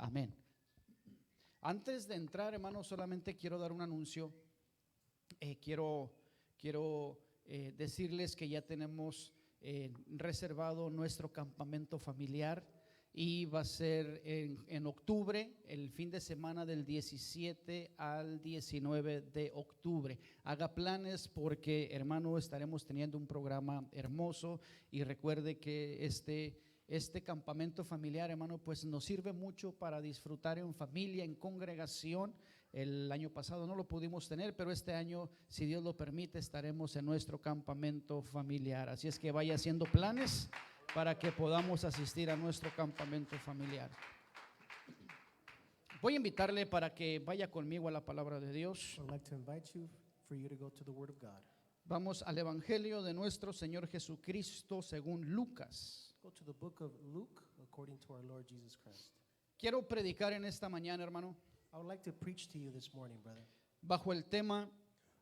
Amén. Antes de entrar, hermanos, solamente quiero dar un anuncio. Quiero decirles que ya tenemos reservado nuestro campamento familiar y va a ser en octubre, el fin de semana del 17 al 19 de octubre. Haga planes porque, hermano, estaremos teniendo un programa hermoso y recuerde que este campamento familiar, hermano, pues nos sirve mucho para disfrutar en familia, en congregación. El año pasado no lo pudimos tener, pero este año, si Dios lo permite, estaremos en nuestro campamento familiar. Así es que vaya haciendo planes para que podamos asistir a nuestro campamento familiar. Voy a invitarle para que vaya conmigo a la palabra de Dios. I'd like to invite you for you to go to the Word of God. Vamos al Evangelio de nuestro Señor Jesucristo según Lucas. Go to the book of Luke according to our Lord Jesus Christ. Quiero predicar en esta mañana, hermano, I would like to preach to you this morning, brother, bajo el tema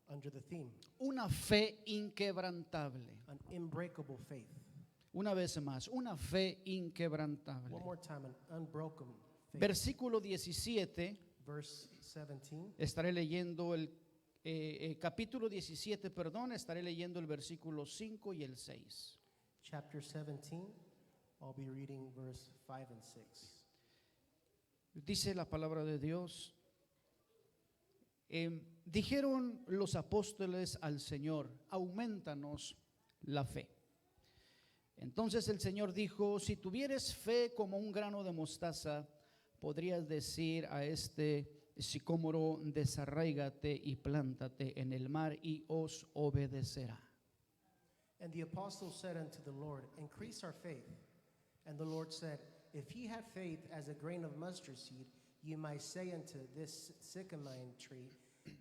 under the theme, una fe inquebrantable. an unbreakable faith. Una vez más, una fe inquebrantable. One more time, an unbroken faith. Versículo 17, Verse 17, estaré leyendo capítulo 17, perdón, estaré leyendo el versículo 5 y el 6. chapter 17, I'll be reading verse 5 and 6. Dice la palabra de Dios, dijeron los apóstoles al Señor, aumentanos la fe. Entonces el Señor dijo, si tuvieres fe como un grano de mostaza, podrías decir a este sicómoro, desarraígate y plántate en el mar y os obedecerá. And the apostles said unto the Lord, increase our faith. And the Lord said, if ye have faith as a grain of mustard seed, ye might say unto this sycamore tree,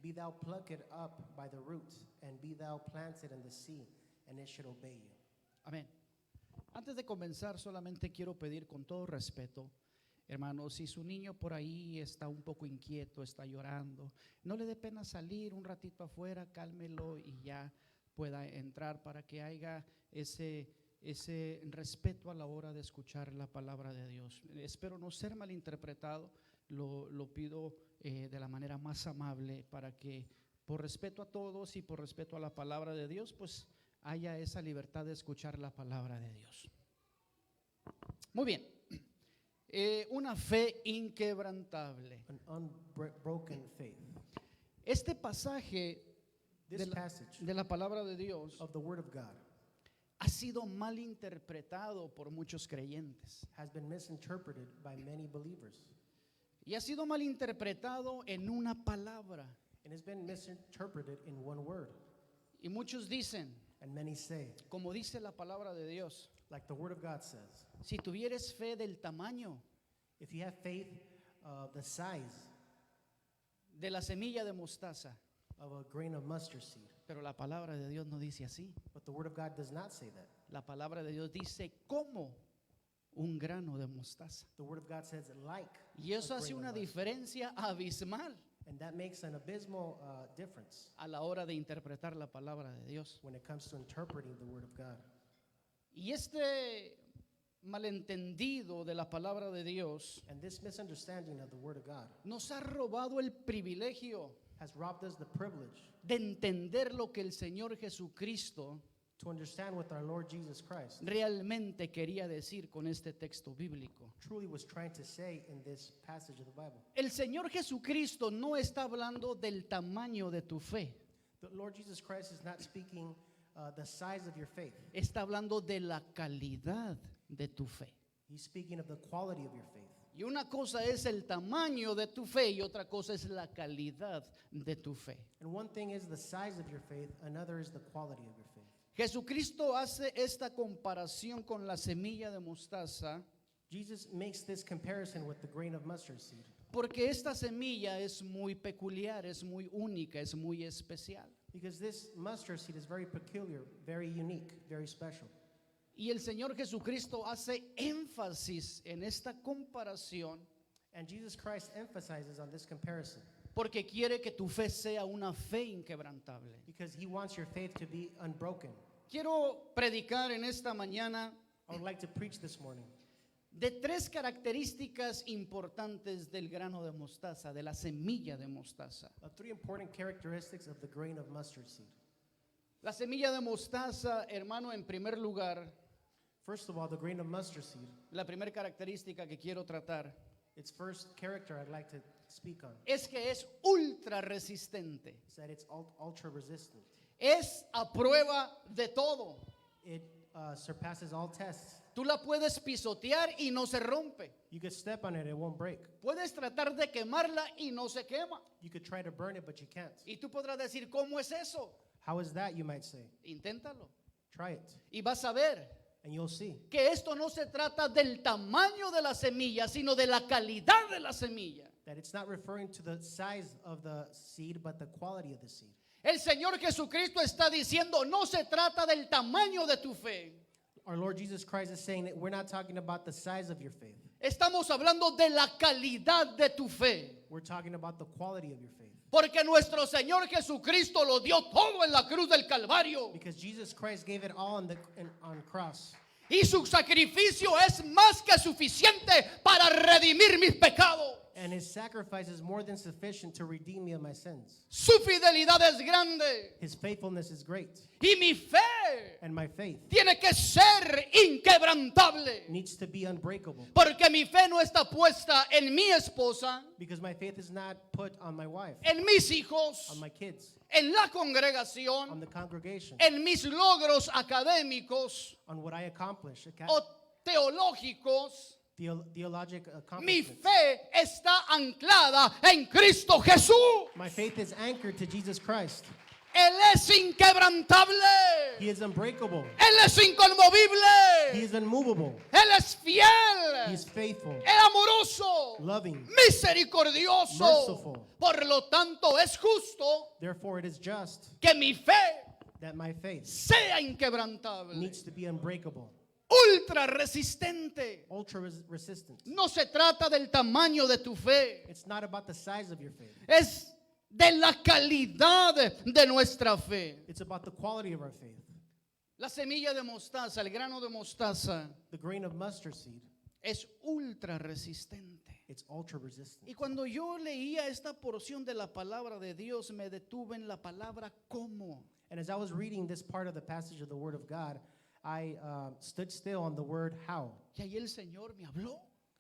be thou plucked up by the roots, and be thou planted in the sea, and it should obey you. Amén. Antes de comenzar, solamente quiero pedir con todo respeto, hermanos, si su niño por ahí está un poco inquieto, está llorando, no le dé pena salir un ratito afuera, cálmelo y ya pueda entrar para que haya ese respeto a la hora de escuchar la palabra de Dios. Espero no ser malinterpretado, lo pido de la manera más amable para que por respeto a todos y por respeto a la palabra de Dios, pues haya esa libertad de escuchar la palabra de Dios. Muy bien, una fe inquebrantable. An unbroken faith. Este pasaje This passage de la palabra de Dios of the Word of God ha sido mal interpretado por muchos creyentes has been misinterpreted by many believers. y ha sido mal interpretado en una palabra. It has been misinterpreted in one word. Y muchos dicen, And many say, como dice la palabra de Dios, like the Word of God says, si tuvieres fe del tamaño if you have faith the size de la semilla de mostaza, of a grain of mustard seed. pero la palabra de Dios no dice así. But the Word of God does not say that. La palabra de Dios dice como un grano de mostaza. The Word of God says like. Y eso a hace grain una of mustard. diferencia abismal And that makes an abysmal difference a la hora de interpretar la palabra de Dios. when it comes to interpreting the Word of God. Y este malentendido de la palabra de Dios And this misunderstanding of the Word of God nos ha robado el privilegio has robbed us the privilege de entender lo que el Señor Jesucristo to understand what our Lord Jesus Christ realmente quería decir con este texto bíblico. truly was trying to say in this passage of the Bible. El Señor Jesucristo no está hablando del tamaño de tu fe, The Lord Jesus Christ is not speaking the size of your faith. está hablando de la calidad de tu fe. He's speaking of the quality of your faith. Y una cosa es el tamaño de tu fe y otra cosa es la calidad de tu fe. And one thing is the size of your faith, another is the quality of your faith. Jesucristo hace esta comparación con la semilla de mostaza Jesus makes this comparison with the grain of mustard seed porque esta semilla es muy peculiar, es muy única, es muy especial. because this mustard seed is very peculiar, very unique, very special. Y el Señor Jesucristo hace énfasis en esta comparación And Jesus Christ emphasizes on this comparison porque quiere que tu fe sea una fe inquebrantable. because he wants your faith to be unbroken. Quiero predicar en esta mañana I would like to preach this morning de tres características importantes del grano de mostaza, de la semilla de mostaza. of three important characteristics of the grain of mustard seed. La semilla de mostaza, hermano, en primer lugar, First of all, the grain of mustard seed, la primera característica que quiero tratar its first character I'd like to speak on es que es ultra resistente. is that it's ultra resistant. Es a prueba de todo. It surpasses all tests. Tú la puedes pisotear y no se rompe. You could step on it won't break. Puedes tratar de quemarla y no se quema. You could try to burn it, but you can't. Y tú podrás decir, ¿cómo es eso? How is that, you might say? Inténtalo. Try it, Y vas a ver and you'll see que esto no se trata del tamaño de la semilla, sino de la calidad de la semilla. that it's not referring to the size of the seed, but the quality of the seed. El Señor Jesucristo está diciendo, no se trata del tamaño de tu fe. Our Lord Jesus Christ is saying that we're not talking about the size of your faith. Estamos hablando de la calidad de tu fe. We're talking about the quality of your faith. Porque nuestro Señor Jesucristo lo dio todo en la cruz del Calvario. Because Jesus Christ gave it all on cross. Y su sacrificio es más que suficiente para redimir mis pecados. And his sacrifice is more than sufficient to redeem me of my sins. Su fidelidad es grande. His faithfulness is great. Y mi fe And my faith tiene que ser inquebrantable. needs to be unbreakable. Porque mi fe no está puesta en mi esposa, Because my faith is not put on my wife, en mis hijos, on my kids, en la on congregación, the congregation, en mis logros académicos on what I accomplish, o teológicos. theologic Mi accomplishments. fe está anclada en Cristo Jesús. My faith is anchored to Jesus Christ. Él es inquebrantable. He is unbreakable. Él es inconmovible. He is unmovable. Él es He fiel. is faithful, Es amoroso. loving. Misericordioso. Merciful. Por lo tanto, es justo Therefore, it is just que mi fe that my faith sea inquebrantable. needs to be unbreakable, Ultra resistente. ultra resistant. No se trata del tamaño de tu fe. It's not about the size of your faith. Es de la calidad de nuestra fe. It's about the quality of our faith. La semilla de mostaza, el grano de mostaza, The grain of mustard seed, es ultra resistente. it's ultra resistant. Y cuando yo leía esta porción de la palabra de Dios, me detuve en la palabra cómo. And as I was reading this part of the passage of the Word of God, I stood still on the word how. Y ahí el Señor me habló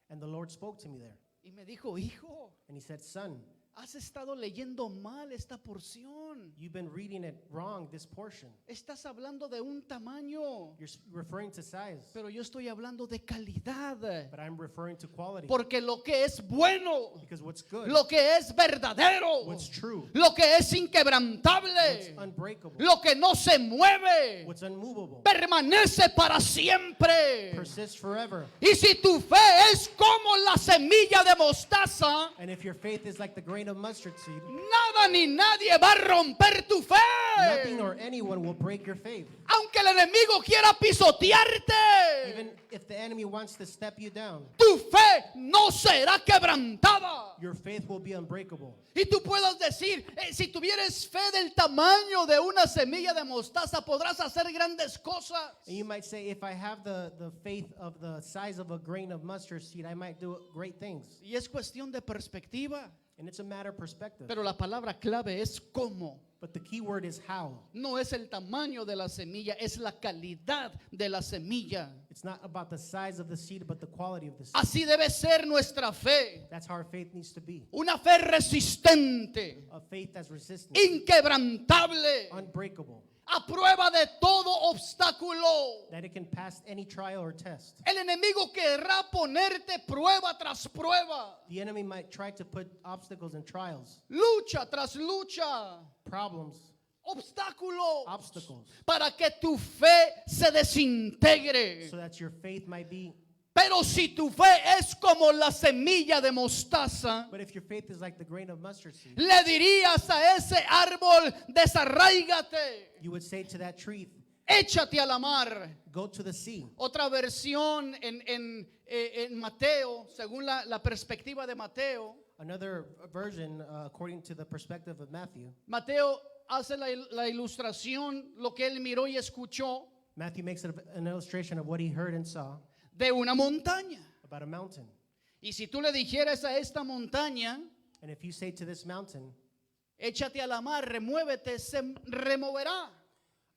And the Lord spoke to me there. y me dijo, hijo, And he said, son, has estado leyendo mal esta porción. you've been reading it wrong, this portion. Estás hablando de un tamaño, You're referring to size, pero yo estoy hablando de calidad. but I'm referring to quality. Porque lo que es bueno, Because what's good, lo que es verdadero, what's true, lo que es what's inquebrantable, unbreakable, lo que no se mueve, what's unmovable, permanece para siempre. persists forever. Y si tu fe es como la semilla de mostaza, And if your faith is like the grain of mustard seed, nada ni nadie va a romper tu fe. nothing or anyone will break your faith. Aunque el enemigo quiera pisotearte, Even if the enemy wants to step you down, tu fe no será quebrantada. your faith will be unbreakable. Y tú puedas decir, si tuvieras fe del tamaño de una semilla de mostaza, podrás hacer grandes cosas. And you might say, if I have the faith of the size of a grain of mustard seed, I might do great things. Y es cuestión de perspectiva. And it's a matter of perspective. Pero la palabra clave es cómo. But the key word is how. No es el tamaño de la semilla, es la calidad de la semilla. It's not about the size of the seed, but the quality of the seed. Así debe ser nuestra fe. That's how our faith needs to be. Una fe resistente, A faith that's resistant, inquebrantable, unbreakable, a prueba de todo obstáculo. that it can pass any trial or test. El enemigo querrá ponerte prueba tras prueba, The enemy might try to put obstacles and trials, lucha tras lucha, problems, obstáculos, obstacles, para que tu fe se desintegre. so that your faith might be. Pero si tu fe es como la semilla de mostaza, But if your faith is like the grain of mustard seed, le dirías a ese árbol, desarraígate, you would say to that tree, échate a la mar. go to the sea. Otra versión en Mateo, según la perspectiva de Mateo, Another version, according to the perspective of Matthew, Mateo hace la ilustración, lo que él miró y escuchó Matthew makes it an illustration of what he heard and saw de una montaña. about a mountain. Y si tú le dijeras a esta montaña, And if you say to this mountain, échate a la mar, remuévete, se removerá.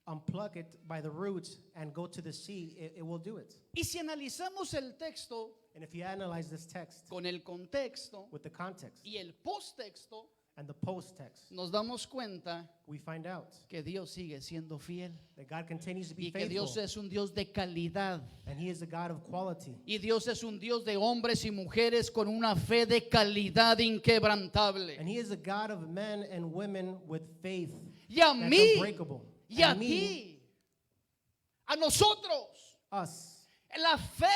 unplug it by the roots and go to the sea, it will do it. Y si analizamos el texto And if you analyze this text con el contexto with the context y el posttexto, and the post-text, nos damos cuenta we find out que Dios sigue siendo fiel that God continues to be y que faithful, Dios es un Dios de calidad. and He is a God of quality. Y Dios es un Dios de hombres y mujeres con una fe de calidad inquebrantable. And He is a God of men and women with faith Y a that's mí unbreakable. y a And me, ti, a nosotros, us, la fe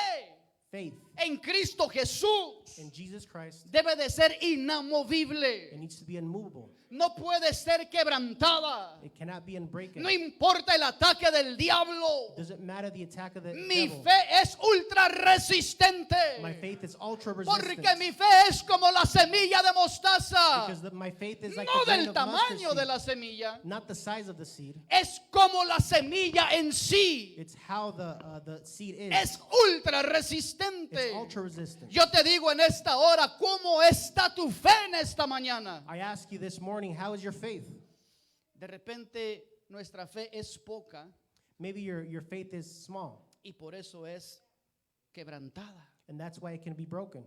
faith en Cristo Jesús in Jesus Christ, debe de ser inamovible. it needs to be unmovable. No puede ser quebrantada. It cannot be unbreakable. No importa el ataque del diablo. Doesn't matter the attack of the Mi devil. fe es ultra resistente. My faith is ultra resistant. Porque mi fe es como la semilla de mostaza. Because my faith is like No the grain del of mustard tamaño de seed. la semilla. Not the size of the seed. Es como la semilla en sí. It's how the seed is. Es ultra It's resistente. ultra resistant. Yo te digo en esta hora, ¿cómo está tu fe en esta mañana? I ask you this morning, how is your faith? De repente nuestra fe es poca Maybe your faith is small, y por eso es quebrantada. and that's why it can be broken.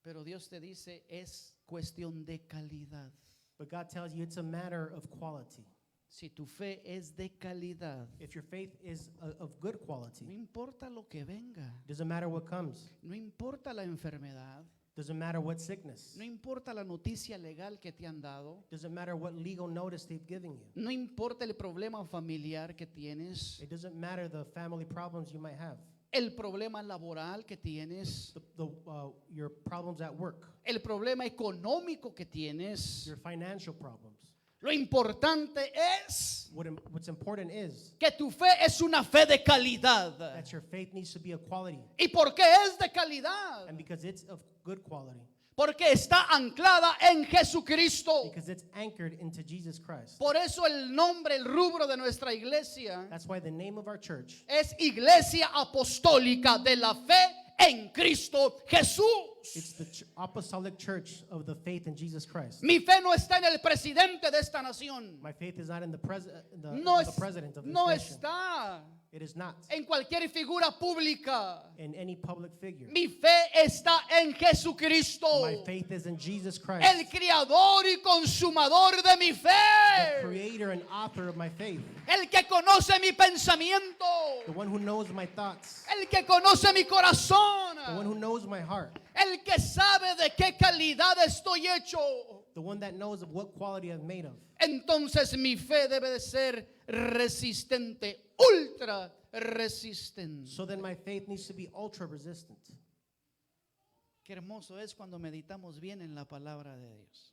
Pero Dios te dice, es cuestión de calidad. But God tells you it's a matter of quality. Si tu fe es de calidad, If your faith is of good no quality, importa lo que venga, doesn't matter what comes, no importa la enfermedad, doesn't matter what sickness, no importa la noticia legal que te han dado, doesn't matter what legal notice they've given you. no importa el problema familiar que tienes, It doesn't matter the family problems you might have, el problema laboral que tienes, your problems at work, el problema económico que tienes. your financial problems. Lo importante es What's important is que tu fe es una fe de calidad. that your faith needs to be of quality. ¿Y por qué es de calidad? And because it's of good quality, Porque está anclada en Jesucristo. because it's anchored into Jesus Christ. Por eso el nombre, el rubro de nuestra iglesia That's why the name of our church es Iglesia Apostólica de la Fe en Cristo Jesús. it's the apostolic church of the faith in Jesus Christ. Mi fe no está en el presidente de esta nación. My faith is not in the No, the president of this no nation. está It is not en cualquier figura pública. in any public figure. Mi fe está en Jesucristo, My faith is in Jesus el Christ, creador y consumador de mi the fe, creator and author of my faith, el que conoce mi pensamiento, the one who knows my thoughts, el que conoce mi corazón, the one who knows my heart, el que sabe de qué calidad estoy hecho. the one that knows of what quality I'm made of. Entonces mi fe debe de ser resistente, ultra resistente. So then my faith needs to be ultra resistant. Qué hermoso es cuando meditamos bien en la palabra de Dios.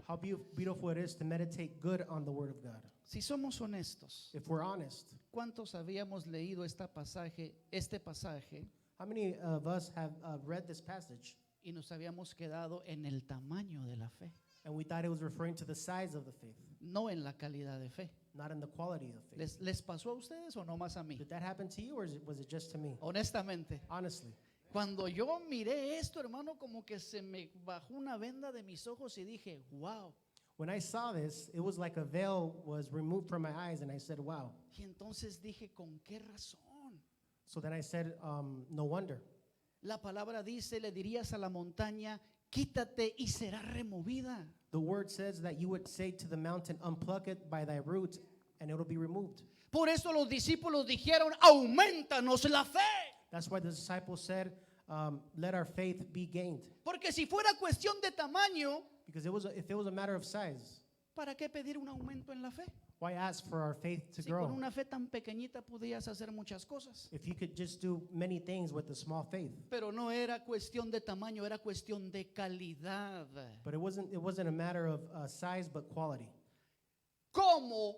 How beautiful it is to meditate good on the Word of God. Si somos honestos, If we're honest, ¿cuántos habíamos leído este pasaje how many of us have read this passage y nos habíamos quedado en el tamaño de la fe, and we thought it was referring to the size of the faith, no en la calidad de fe? not in the quality of faith? ¿Les pasó a ustedes o no más a mí? Did that happen to you, or was it just to me? Honestamente, Honestly, cuando yo miré esto, hermano, como que se me bajó una venda de mis ojos y dije, wow. when I saw this, it was like a veil was removed from my eyes, and I said, wow. Y entonces dije, ¿con qué razón? So then I said, no wonder. La palabra dice, le dirías a la montaña, quítate y será removida. The word says that you would say to the mountain, unplug it by thy root, and it will be removed. Por eso los discípulos dijeron, aumentanos la fe. That's why the disciples said, let our faith be gained. Porque si fuera cuestión de tamaño, Because if it was a matter of size, ¿para qué pedir un aumento en la fe? why ask for our faith to Si con grow? una fe tan pequeñita podías hacer muchas cosas. If you could just do many things with a small faith. Pero no era cuestión de tamaño, era cuestión de calidad. But it wasn't a matter of size, but quality. Como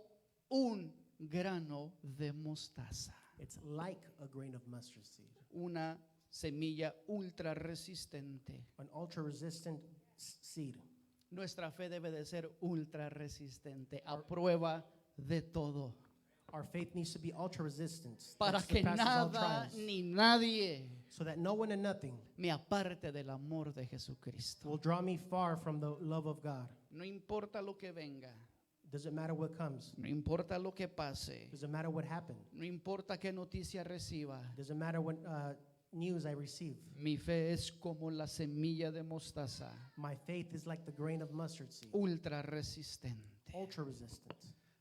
un grano de mostaza. It's like a grain of mustard seed, Una semilla ultra resistente. an ultra-resistant seed. Nuestra fe debe de ser ultra resistente, a prueba de todo. Our faith needs to be ultra resistant. para that que surpasses all nada trials, ni nadie so that no one and nothing me aparte del amor de Jesucristo. will draw me far from the love of God. No importa lo que venga, Doesn't matter what comes. no importa lo que pase, Doesn't matter what happened. no importa qué noticia reciba. Doesn't matter what news I receive. Mi fe es como la semilla de mostaza, My faith is like the grain of mustard seed, ultra resistente. ultra resistant.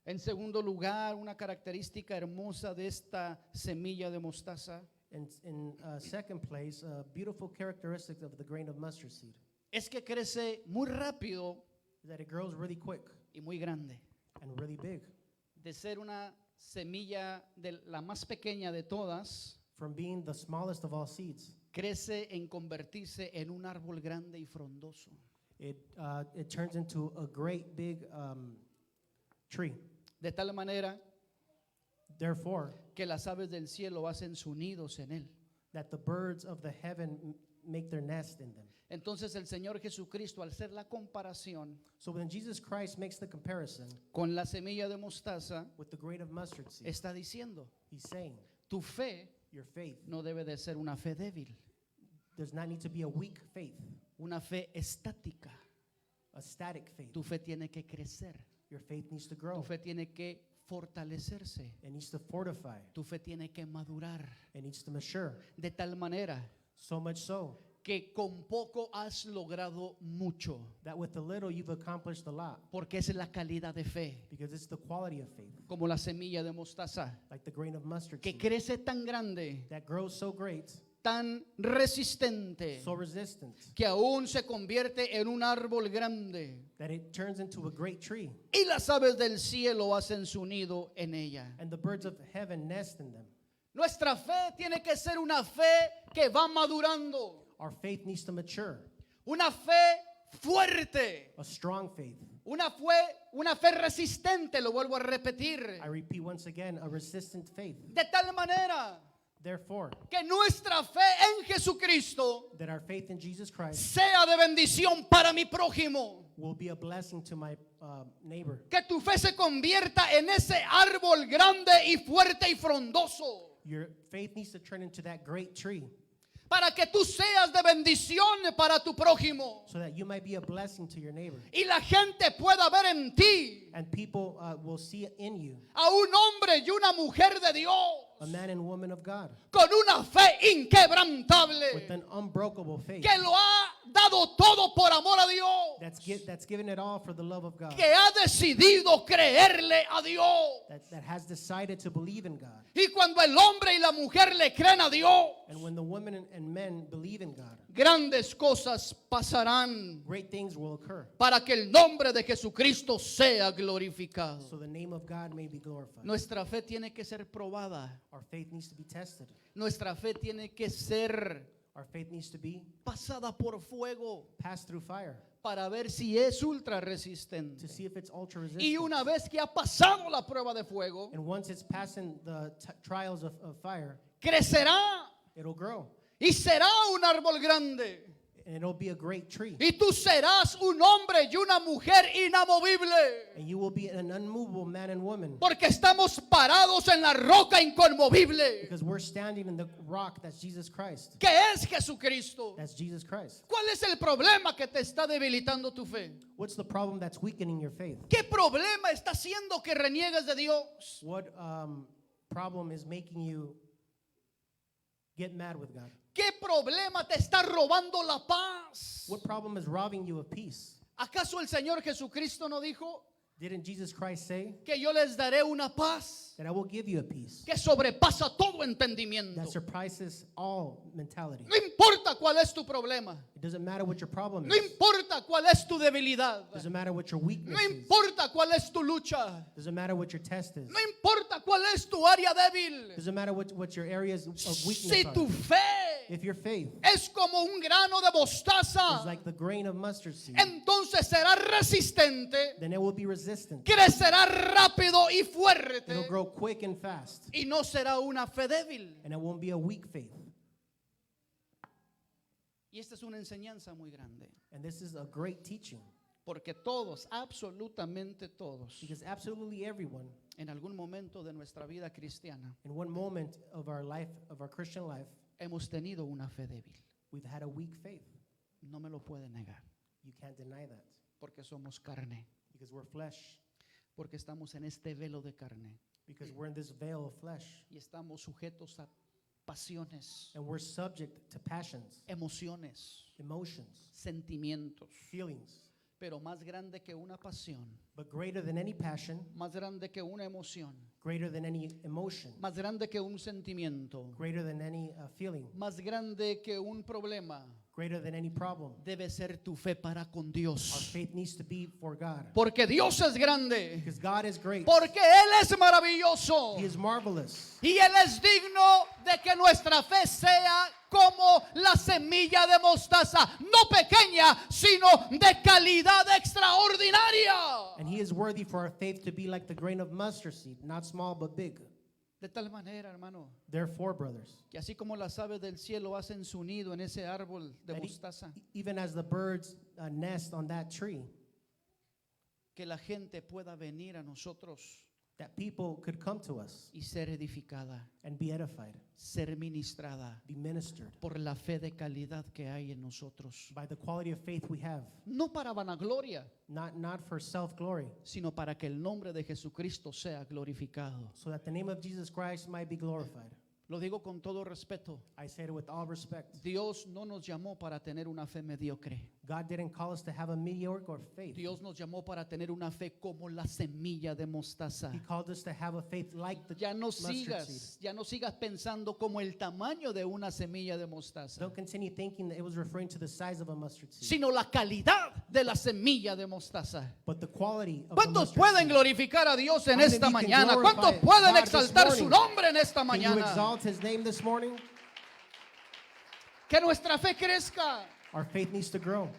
En segundo lugar, una característica hermosa de esta semilla de mostaza And in second place, a beautiful characteristic of the grain of mustard seed es que crece muy rápido is that it grows really quick y muy grande. and really big. De ser una semilla de la más pequeña de todas, From being the smallest of all seeds, crece en convertirse en un árbol grande y frondoso. it turns into a great big tree. De tal manera Therefore, que las aves del cielo hacen sus nidos en él. that the birds of the heaven make their nest in them. Entonces el Señor Jesucristo, al hacer la comparación So when Jesus Christ makes the comparison con la semilla de mostaza, with the grain of mustard seed, está diciendo, he's saying, tu fe your faith no debe de ser una fe débil, does not need to be a weak faith, una fe estática. a static faith. Tu fe tiene que crecer, Your faith needs to tu grow. fe tiene que fortalecerse, It needs to fortify. tu fe tiene que madurar. It needs to mature. De tal manera So much so que con poco has logrado mucho, that with the little you've accomplished a lot, porque es la calidad de fe, because it's the quality of faith, como la semilla de mostaza, like the grain of mustard que seed, crece tan grande, that grows so great, tan resistente, so resistant, que aún se convierte en un árbol grande, that it turns into a great tree, y las aves del cielo hacen su nido en ella. and the birds of heaven nest in them. Nuestra fe tiene que ser una fe que va madurando, Our faith needs to mature, una fe fuerte, a strong faith. una fe resistente, lo vuelvo a repetir, I repeat once again, a resistant faith. de tal manera Therefore, que nuestra fe en Jesucristo that our faith in Jesus Christ sea de bendición para mi prójimo. will be a blessing to my neighbor. Que tu fe se convierta en ese árbol grande y fuerte y frondoso. Your faith needs to turn into that great tree Para que tú seas de bendición para tu prójimo. so that you might be a blessing to your neighbor. Y la gente pueda ver en ti And people will see it in you, a un hombre y una mujer de Dios. a man and woman of God, Con una fe with inquebrantable. an unbreakable faith Que lo ha dado todo por amor a Dios. that's given it all for the love of God, Que ha decidido creerle a Dios. that has decided to believe in God. Y cuando el hombre y la mujer le creen a Dios, And when the women and men believe in God, grandes cosas pasarán great things will occur, para que el nombre de Jesucristo sea glorificado. so the name of God may be glorified. Nuestra fe tiene que ser probada. Our faith needs to be tested. Nuestra fe tiene que ser Our faith needs to be pasada por fuego passed through fire para ver si es ultra to resistente. see if it's ultra resistant. Y una vez que ha pasado la prueba de fuego, And once it's passing the trials of fire, crecerá it'll grow. y será un árbol grande. And it'll be a great tree. Y tú serás un hombre y una mujer inamovible. And you will be an unmovable man and woman. Porque estamos parados en la roca inconmovible, Because we're standing in the rock that's Jesus Christ. que es Jesucristo. That's Jesus Christ. ¿Cuál es el problema que te está debilitando tu fe? What's the problem that's weakening your faith? ¿Qué problema está haciendo que reniegues de Dios? What problem is making you get mad with God? ¿Qué problema te está robando la paz? What problem is robbing you of peace? ¿Acaso el Señor Jesucristo no dijo Didn't Jesus Christ say que yo les daré una paz that I will give you a peace que sobrepasa todo entendendimiento? that surpasses all mentality? No importa cuál es tu problema, It doesn't matter what your problem no is. importa cuál es tu debilidad, It doesn't matter what your weakness no is. importa cuál es tu lucha, It doesn't matter what your test is. no importa cuál es tu área débil. It doesn't matter what your areas of Si weakness tu are. fe If your faith es como un grano de is mostaza, like the grain of mustard seed, entonces será resistente, then it will be resistant. crecerá rápido y It'll fuerte grow quick and fast, y no será una fe débil. and it won't be a weak faith. Y esta es una enseñanza muy grande. And this is a great teaching. Porque todos, absolutamente todos, Because absolutely everyone, en algún momento de nuestra vida cristiana, in one moment of our life, of our Christian life, hemos tenido una fe débil. we've had a weak faith. No me lo puede negar. You can't deny that. Porque somos carne. Because we're flesh. Porque estamos en este velo de carne. Because we're in this veil of flesh. Y estamos sujetos a pasiones, And we're subject to passions, emociones, emotions, sentimientos. feelings. Pero más grande que una pasión, But greater than any passion, más grande que una emoción, greater than any emotion, más grande que un sentimiento, greater than any feeling, más grande que un problema, greater than any problem, debe ser tu fe para con our Dios. faith needs to be for God. Porque Dios es grande, Because God is great. porque Él es maravilloso He is marvelous. y Él es digno de que nuestra fe sea como la semilla de mostaza, no pequeña, sino de calidad extraordinaria. And He is worthy for our faith to be like the grain of mustard seed, not small but big. De tal manera, hermano, Therefore, brothers, que así como las aves del cielo hacen su nido en ese árbol de that mostaza, even as the birds nest on that tree, que la gente pueda venir a nosotros that people could come to us y ser edificada, and be edified, ser ministrada be ministered por la fe de calidad que hay en nosotros. by the quality of faith we have, No para vanagloria, not for self-glory, sino para que el nombre de Jesucristo sea glorificado. so that the name of Jesus Christ might be glorified. Lo digo con todo respeto. I say it with all respect. Dios no nos llamó para tener una fe mediocre. God didn't call us to have a mediocre faith. Dios nos llamó para tener una fe como la semilla de mostaza. He called us to have a faith like the Ya no mustard seed. ya no sigas pensando como el tamaño de una semilla de mostaza, Don't continue thinking that it was referring to the size of a mustard seed, sino la calidad de la semilla de mostaza. but the quality of the ¿Cuántos mustard pueden seed. glorificar a Dios en How many esta can mañana? glorify ¿Cuántos pueden God this exaltar su morning? nombre en esta Can you mañana? exalt His name this morning? Que nuestra fe crezca, Our faith needs to grow.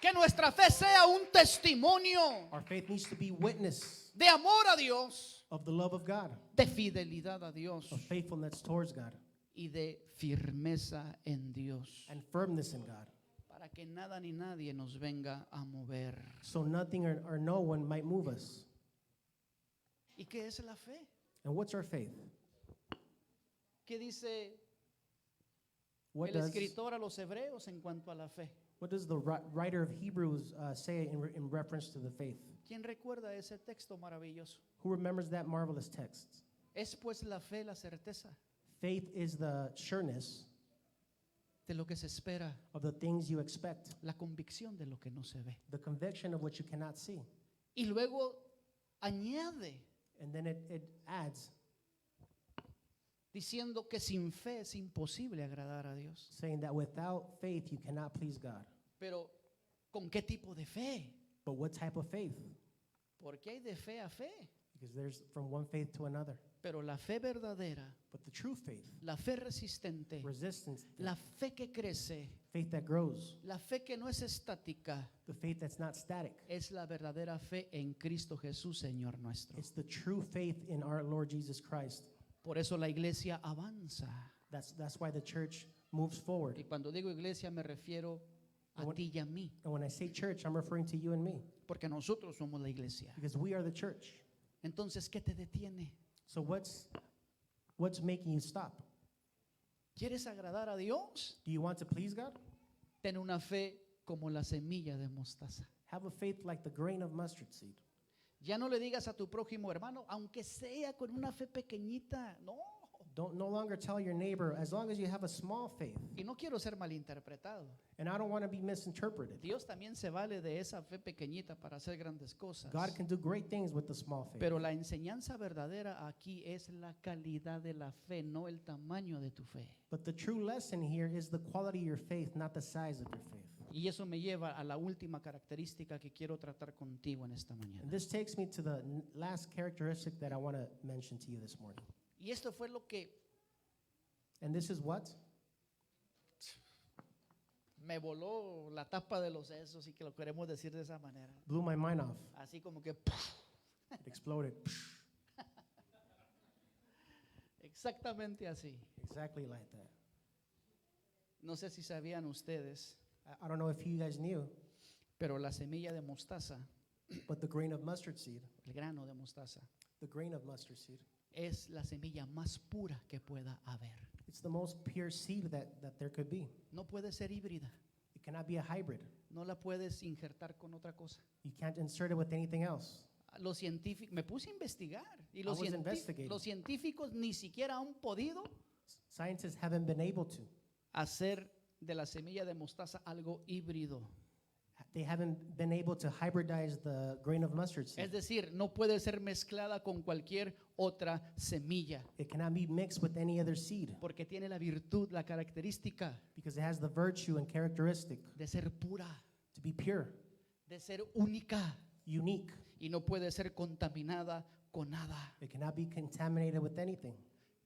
que nuestra fe sea un testimonio Our faith needs to be witness de amor a Dios, of the love of God, de fidelidad a Dios of faithfulness towards God, y de firmeza en Dios, and firmness in God. para que nada ni nadie nos venga a mover. So nothing or no one might move us. ¿Y qué es la fe? And what's our faith? ¿Qué dice What el does, escritor a los hebreos en cuanto a la fe? what does the writer of Hebrews say in reference to the faith? ¿Quién recuerda ese texto maravilloso? Who remembers that marvelous text? Es pues la fe la certeza Faith is the sureness de lo que se espera, of the things you expect, la convicción de lo que no se ve. the conviction of what you cannot see. Y luego añade And then it adds, diciendo que sin fe es imposible agradar a Dios. saying that without faith you cannot please God. Pero ¿con qué tipo de fe? But what type of faith? Porque hay de fe a fe. Because there's from one faith to another. Pero la fe verdadera, But the true faith, la fe resistente, resistance, la fe que crece, faith that grows, la fe que no es estática, the faith that's not static. es la verdadera fe en Cristo Jesús, Señor nuestro. It's the true faith in our Lord Jesus Christ. Por eso la iglesia avanza. That's why the church moves forward. Y cuando digo iglesia me refiero a ti y a mí, And when I say church, I'm referring to you and me. porque nosotros somos la iglesia. Because we are the church. Entonces, ¿qué te detiene? So what's making you stop? ¿Quieres agradar a Dios? Do you want to please God? Ten una fe como la semilla de mostaza. Have a faith like the grain of mustard seed. Ya no le digas a tu prójimo, hermano, aunque sea con una fe pequeñita. No. Don't no longer tell your neighbor, as long as you have a small faith. Y no quiero ser malinterpretado. And I don't want to be misinterpreted. Dios también se vale de esa fe pequeñita para hacer grandes cosas. God can do great things with the small faith. Pero la enseñanza verdadera aquí es la calidad de la fe, no el tamaño de tu fe. But the true lesson here is the quality of your faith, not the size of your faith. Y eso me lleva a la última característica que quiero tratar contigo en esta mañana. And this takes me to the last characteristic that I want to mention to you this morning. Y esto fue lo que And this is what? me voló la tapa de los sesos y que lo queremos decir de esa manera. Blew my mind off. Así como que It exploded. exactamente así. Exactly like that. No sé si sabían ustedes, I don't know if you guys knew, Pero la semilla de mostaza, But the grain of mustard seed, el grano de mostaza, the grain of mustard seed, es la semilla más pura que pueda haber. it's the most pure seed that there could be. No puede ser híbrida. It cannot be a hybrid. No la puedes injertar con otra cosa. You can't insert it with anything else. Los científicos, me puse a investigar y I was investigating. los científicos ni siquiera han podido Scientists haven't been able to. hacer de la semilla de mostaza algo híbrido. They haven't been able to hybridize the grain of mustard Es seed. decir, no puede ser mezclada con cualquier otra semilla It cannot be mixed with any other seed porque tiene la virtud, la característica because it has the virtue and characteristic de ser pura, to be pure, de ser única unique. y no puede ser contaminada con nada. It cannot be contaminated with anything.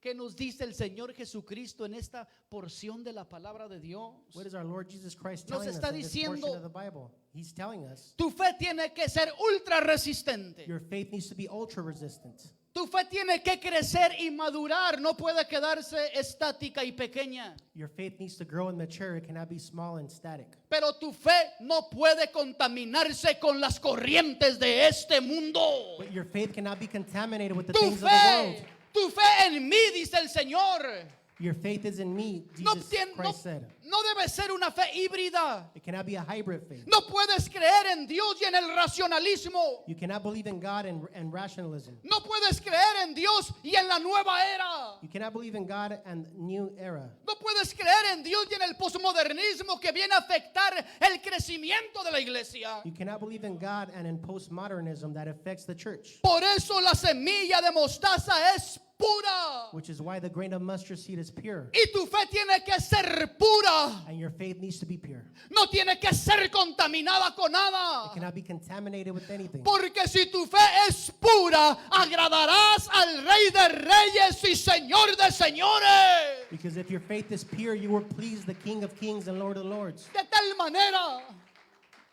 ¿Qué nos dice el Señor Jesucristo en esta porción de la palabra de Dios? What is our Lord Jesus Christ Nos telling us está in this diciendo- portion of the Bible? He's telling us Tu fe tiene que ser ultra resistente. your faith needs to be ultra resistant. Tu fe tiene que crecer y madurar, no puede quedarse estática y pequeña. Your faith needs to grow and mature. It cannot be small and static. Pero tu fe no puede contaminarse con las corrientes de este mundo. But your faith cannot be contaminated with the Tu things of the world. fe, tu fe en mí, dice el Señor. Your faith is in me, No, Jesus tien- no- Christ said. no debe ser una fe híbrida. It cannot be a hybrid faith. No puedes creer en Dios y en el racionalismo. You cannot believe in God and rationalism. No puedes creer en Dios y en la nueva era. You cannot believe in God and new era. No puedes creer en Dios y en el posmodernismo que viene a afectar el crecimiento de la iglesia. You cannot believe in God and in postmodernism that affects the church, Por eso la semilla de mostaza es pura. which is why the grain of mustard seed is pure. Y tu fe tiene que ser pura. And your faith needs to be pure. No tiene que ser contaminada con It nada. cannot be contaminated with anything. Porque si tu fe es pura, agradarás al Rey de Reyes y Señor de Señores. Because if your faith is pure, you will please the King of Kings and Lord of Lords. De tal manera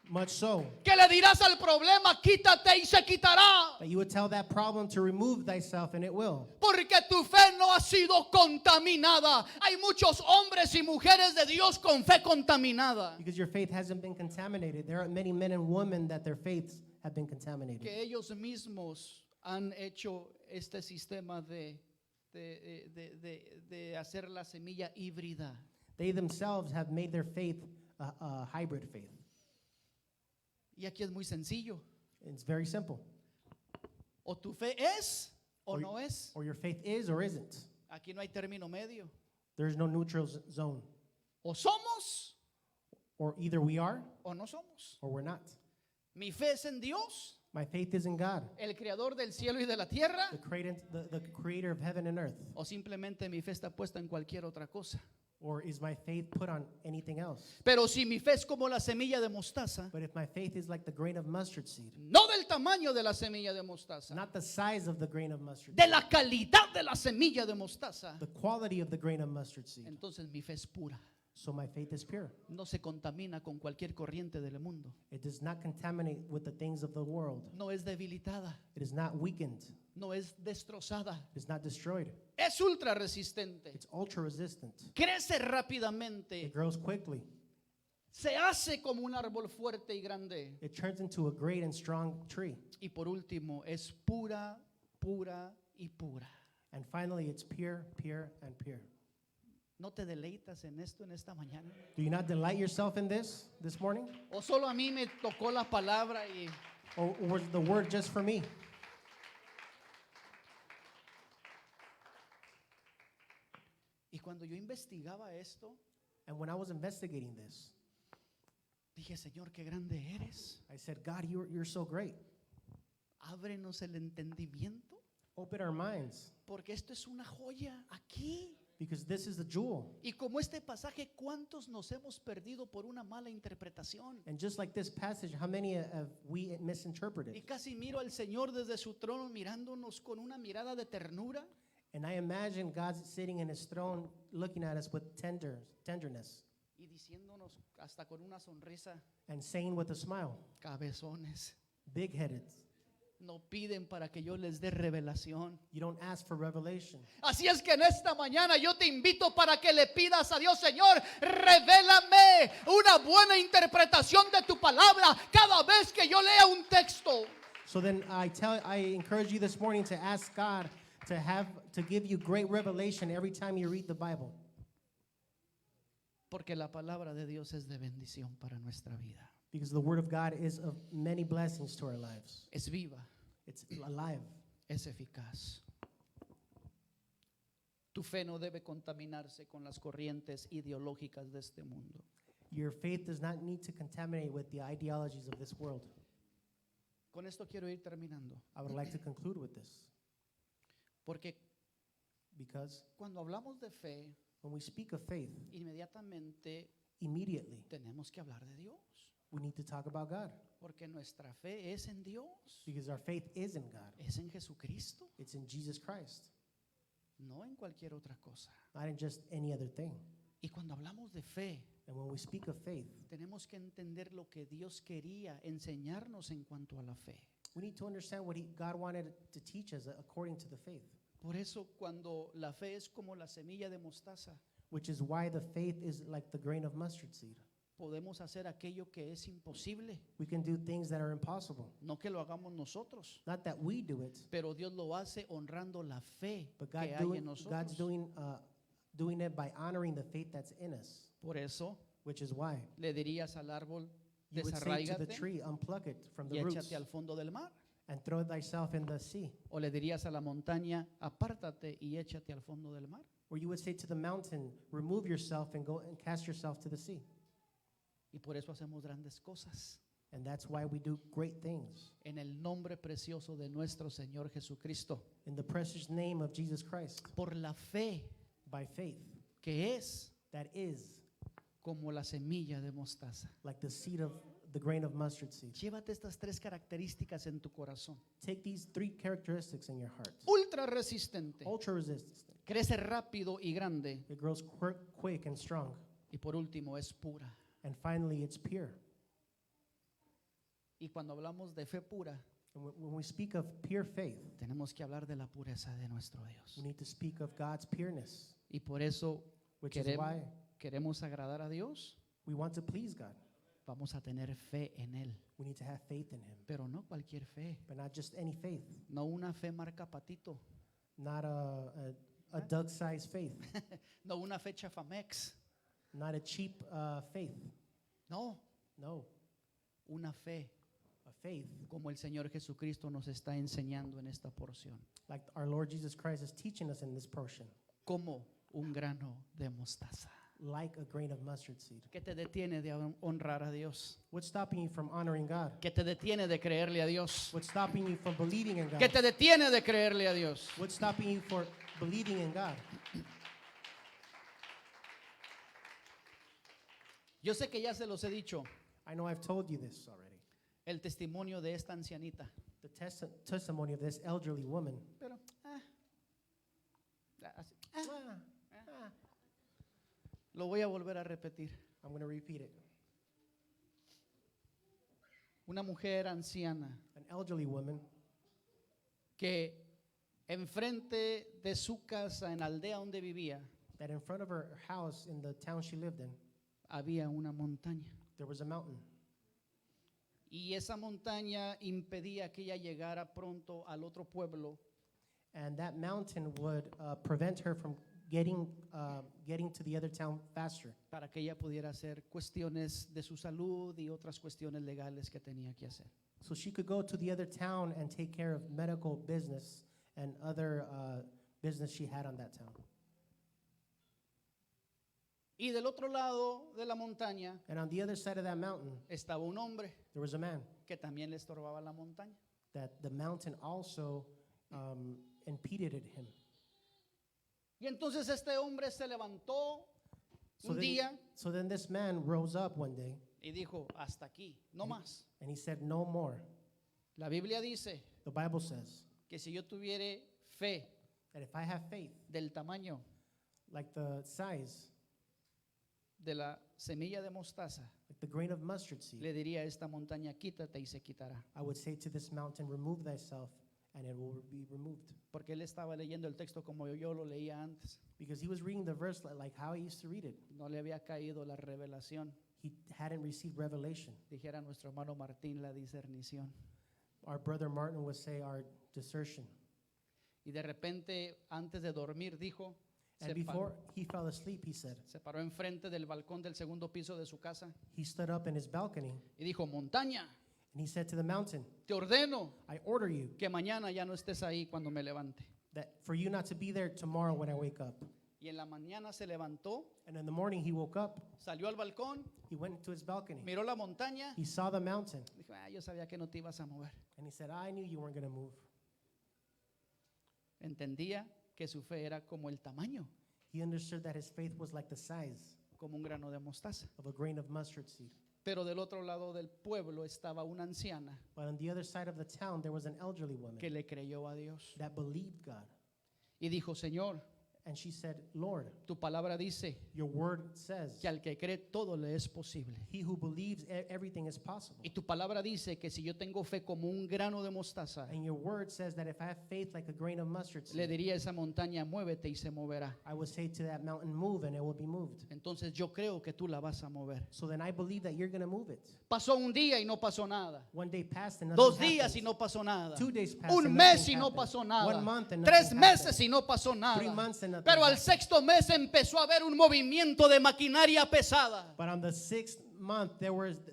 Much so que le dirás al problema, quítate y se quitará. that you would tell that problem to remove thyself, and it will. Porque tu fe no ha sido contaminada. Hay muchos hombres y mujeres de Dios con fe contaminada. Because your faith hasn't been contaminated. There are many men and women that their faiths have been contaminated. Que ellos mismos han hecho este sistema de hacer la semilla híbrida. They themselves have made their faith a hybrid faith. Y aquí es muy sencillo. It's very simple. O tu fe es o Or- no es. Or your faith is or isn't. Aquí no hay término medio. There's no neutral zone. O somos Or either we are o no somos. or we're not. Mi fe es en Dios, My faith is in God, el creador del cielo y de la tierra. the creator of heaven and earth. O simplemente mi fe está puesta en cualquier otra cosa. Or is my faith put on anything else? Pero si mi fe es como la semilla de mostaza, But if my faith is like the grain of mustard seed, no del tamaño de la semilla de mostaza, not the size of the grain of mustard de seed, la calidad de la semilla de mostaza, the quality of the grain of mustard seed, entonces mi fe es pura. so my faith is pure. No se contamina con cualquier corriente del mundo. It does not contaminate with the things of the world. No es debilitada, It is not weakened. no es destrozada. It is not destroyed. Es ultra resistente. It's ultra resistant. Crece It rápidamente. grows quickly. Se hace como un árbol fuerte y grande. It turns into a great and strong tree. Y por último, es pura, pura y pura. And finally, it's pure, pure, and pure. ¿No te deleitas en esto en esta mañana? Do you not delight yourself in this morning? ¿O solo a mí me tocó la palabra y Or was the word just for me? cuando yo investigaba esto, And when I was investigating this, dije, Señor, qué grande eres. I said, God, you're so great. Ábrenos el entendimiento, Open our minds, porque esto es una joya aquí. because this is the jewel. Y como este pasaje, ¿cuántos nos hemos perdido por una mala interpretación? And just like this passage, how many have we misinterpreted? Y casi miro al Señor desde su trono mirándonos con una mirada de ternura. And I imagine God sitting in his throne looking at us with tenderness Y diciéndonos hasta con una sonrisa, and saying with a smile, cabezones, big-headed, No piden para que yo les dé revelación. You don't ask for revelation. Así es que en esta mañana yo te invito para que le pidas a Dios, Señor, revélame una buena interpretación de tu palabra cada vez que yo lea un texto. So then I encourage you this morning to ask God to give you great revelation every time you read the Bible. Porque la palabra de Dios es de bendición para nuestra vida. Because the word of God is of many blessings to our lives. Es viva, It's alive. es eficaz. Tu fe no debe contaminarse con las corrientes ideológicas de este mundo. Your faith does not need to contaminate with the ideologies of this world. Con esto quiero ir terminando. I would like to conclude with this. Porque Because cuando hablamos de fe, when we speak of faith, inmediatamente immediately tenemos que hablar de Dios. we need to talk about God. Porque nuestra fe es en Dios, Because our faith is in God. es en Jesucristo, It's in Jesus Christ, no en cualquier otra cosa. not in just any other thing. Y cuando hablamos de fe, And when we speak of faith, tenemos que entender lo que Dios quería enseñarnos en cuanto a la fe. we need to understand what God wanted to teach us according to the faith. Por eso cuando la fe es como la semilla de mostaza, Which is why the faith is like the grain of mustard seed. podemos hacer aquello que es imposible. We can do things that are impossible. No que lo hagamos nosotros, Not that we do it, pero Dios lo hace honrando la fe but que hay en God's nosotros. doing it by honoring the faith that's in us. Por eso Which is why le dirías al árbol, you would say to the desarráigate tree, unplug it from y the roots échate al fondo del mar. and throw thyself in the sea. O le dirías a la montaña, apártate y échate al fondo del mar. Or you would say to the mountain, remove yourself and go and cast yourself to the sea. Y por eso hacemos grandes cosas. And that's why we do great things. En el nombre precioso de nuestro Señor Jesucristo. In the precious name of Jesus Christ, Por la fe by faith, que es that is como la semilla de mostaza. like the seed of the grain of mustard seed. Llévate estas tres características en tu corazón. Take these three characteristics in your heart. Ultra resistente. Ultra resistant. Crece rápido y grande. It grows quick and strong. Y por último es pura. And finally, it's pure. Y cuando hablamos de fe pura, And when we speak of pure faith, tenemos que hablar de la pureza de nuestro Dios. we need to speak of God's pureness, Y por eso which is queremos, why queremos agradar a Dios. we want to please God. Vamos a tener fe en Él. We need to have faith in Him, Pero no cualquier fe. but not just any faith, No una fe marca patito. not a Doug-sized faith, No una fe chafamex. not a cheap faith. No, No, una fe a faith como el Señor Jesucristo nos está enseñando en esta porción. like our Lord Jesus Christ is teaching us in this portion, Como un grano de mostaza. like a grain of mustard seed. ¿Qué te detiene de honrar a Dios? What's stopping you from honoring God? ¿Qué te detiene de creerle a Dios? What's stopping you from believing in God? ¿Qué te detiene de creerle a Dios? What's stopping you for believing in God? Yo sé que ya se los he dicho, I know I've told you this already. el testimonio de esta ancianita. The testimony of this elderly woman. Pero, así, lo voy a volver a repetir. I'm going to repeat it. Una mujer anciana An elderly woman que enfrente de su casa, en la aldea donde vivía, that in front of her house in the town she lived in, había una montaña. there was a mountain. Y esa montaña impedía que ella llegara pronto al otro pueblo. And that mountain would prevent her from getting to the other town faster, Para que ella pudiera hacer cuestiones de su salud y otras cuestiones legales que tenía que hacer. so she could go to the other town and take care of medical business and other business she had on that town. Y del otro lado de la montaña And on the other side of that mountain, estaba un hombre there was a man que también le estorbaba la montaña. that the mountain also impeded him. Y entonces este hombre se levantó So un día so then this man rose up one day y dijo, hasta aquí, no más. and he said, no more. La Biblia dice The Bible says que si yo tuviera fe that if I have faith del tamaño like the size de la semilla de mostaza, like the grain of mustard seed, le diría a esta montaña, quítate y se quitará. I would say to this mountain, remove thyself, and it will be removed. Porque él estaba leyendo el texto como yo lo leía antes. Because he was reading the verse like how he used to read it. No le había caído la revelación. He hadn't received revelation. Dijera nuestro hermano Martín, la discernición. Our brother Martin would say our desertion. Y de repente, antes de dormir, dijo, And before he fell asleep, he said, se paró enfrente del balcón del segundo piso de su casa he stood up in his balcony y dijo, montaña, and he said to the mountain, te ordeno I order you que mañana ya no estés ahí cuando me levante. that for you not to be there tomorrow when I wake up. Y en la mañana se levantó, And in the morning he woke up, salió al balcón, he went to his balcony, miró la montaña, he saw the mountain, dijo, yo sabía que no te ibas a mover. and he said, I knew you weren't going to move. Entendía que su fe era como el tamaño, He understood that his faith was like the size como un grano de mostaza. of a grain of mustard seed. Pero del otro lado del pueblo estaba una anciana But on the other side of the town, there was an elderly woman que le creyó a Dios that believed God. y dijo, Señor, And she said, Lord, tu palabra dice your word says, que al que cree todo le es posible. he who believes everything is possible. Y tu palabra dice que si yo tengo fe como un grano de mostaza, And your word says that if I have faith like a grain of mustard le seed, diría a esa montaña, muévete y se moverá. I will say to that mountain, move, and it will be moved. Entonces yo creo que tú la vas a mover. So then I believe that you're going to move it. Pasó un día y no pasó nada. One day passed and Dos nothing días y happened. no pasó nada. 2 days passed Un and mes nothing y no happened. pasó nada. 1 month and 3 nothing meses happened. y no pasó 3 nada. months and nothing Pero al happened. sexto mes empezó a haber un movimiento de maquinaria pesada. But on the 6th month, there was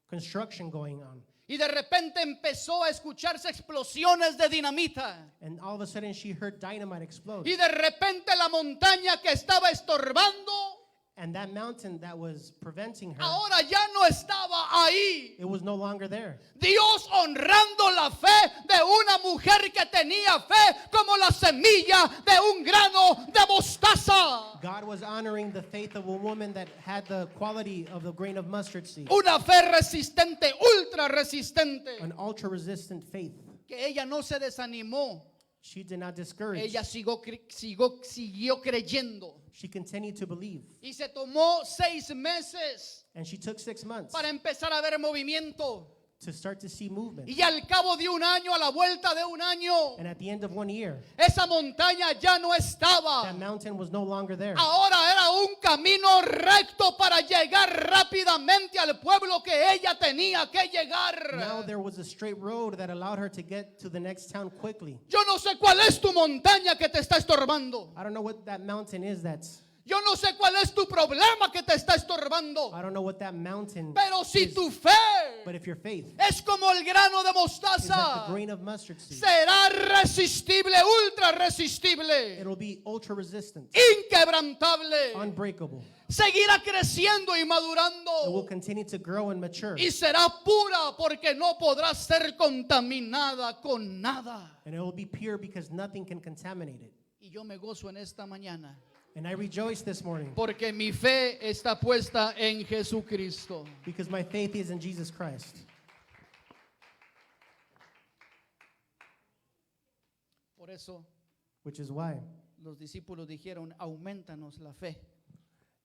construction going on. Y de repente empezó a escucharse explosiones de dinamita. And all of a sudden, she heard dynamite explode. Y de repente la montaña que estaba estorbando, And that mountain that was preventing her, ahora ya no estaba ahí. it was no longer there. Dios honrando la fe de una mujer que tenía fe como la semilla de un grano de mostaza. God was honoring the faith of a woman that had the quality of the grain of mustard seed, Una fe resistente, ultra resistente. an ultra-resistant faith. Que ella no se desanimó. She did not discourage. Ella siguió creyendo. She continued to believe. Y se tomó 6 meses And she took 6 months para empezar a ver movimiento. to start to see movement. Y al cabo de un año, a la vuelta de un año, And at the end of 1 year, esa montaña ya no estaba. that mountain was no longer there. Ahora era un camino recto para llegar rápidamente al pueblo que ella tenía que llegar. Now there was a straight road that allowed her to get to the next town quickly. Yo no sé cuál es tu montaña que te está estorbando. I don't know what that mountain is that's, Yo no sé cuál es tu problema que te está estorbando. I don't know what that mountain Pero si is, tu fe but if your faith es como el grano de is like mostaza, the grain of mustard seed, será resistible, ultra resistible, it'll be ultra resistant, inquebrantable. unbreakable. Seguirá creciendo y It will madurando. continue to grow and mature. Y será pura porque no podrá ser contaminada con nada. And it will be pure because nothing can contaminate it. Y yo me gozo en esta mañana And I rejoice this morning porque mi fe está puesta en Jesucristo. because my faith is in Jesus Christ. Por eso Which is why los discípulos dijeron, aumentanos la fe.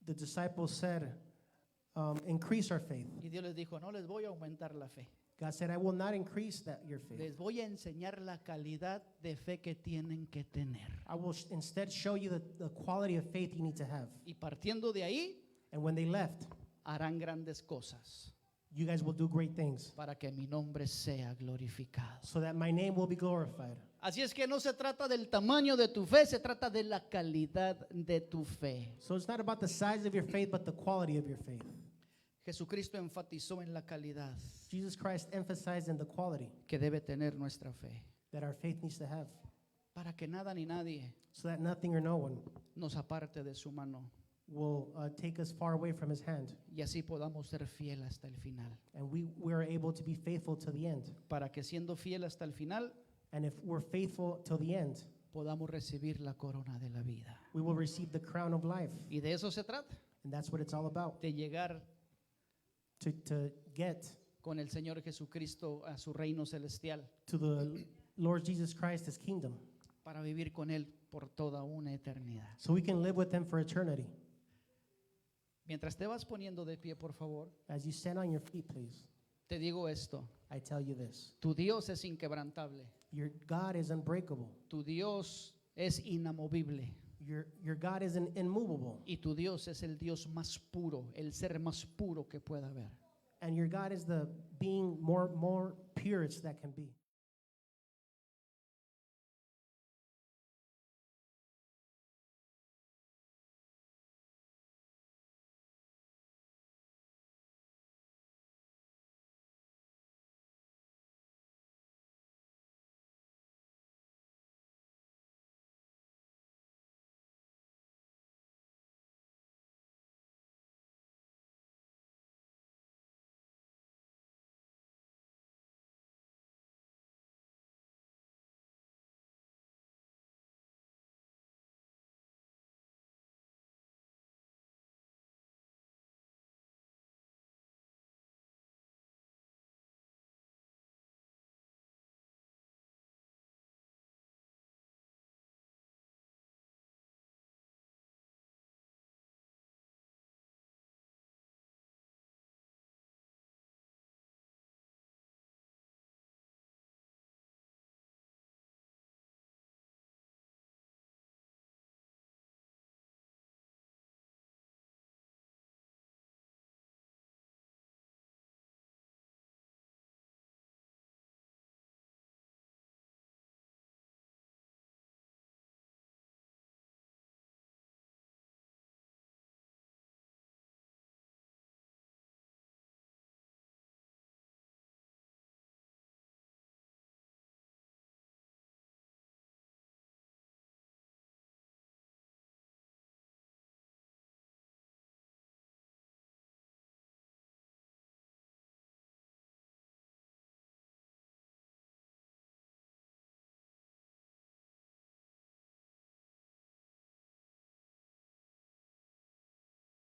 the disciples said, increase our faith. Y Dios les dijo, no les voy a aumentar la fe. God said, I will not increase your faith. Les voy a enseñar la calidad de fe que tienen que tener. I will instead show you the quality of faith you need to have. Y partiendo de ahí, And when they left, harán grandes cosas you guys will do great things para que mi nombre sea glorificado. so that my name will be glorified. Así es que no se trata del tamaño de tu fe, se trata de la calidad de tu fe. So it's not about the size of your faith, but the quality of your faith. Jesucristo enfatizó en la calidad Jesus Christ emphasized in the quality que debe tener nuestra fe, that our faith needs to have para que nada ni nadie so that nothing or no one nos aparte de su mano will take us far away from his hand. y así podamos ser fiel hasta el final. And we are able to be faithful to the end. Para que siendo fiel hasta el final And if we're faithful till the end, podamos recibir la corona de la vida. we will receive the crown of life. Y de eso se trata, And that's what it's all about. de llegar To get con el Señor Jesucristo a su reino celestial to the Lord Jesus Christ, his kingdom, para vivir con Él por toda una eternidad. so we can live with him for eternity. Mientras te vas poniendo de pie, por favor, As you stand on your feet, please, te digo esto. I tell you this. Tu Dios es inquebrantable. Your God is unbreakable. Tu Dios es inamovible. Your God is immovable. Y tu Dios es el Dios más puro, el ser más puro que pueda haber. And your God is the being more purest that can be.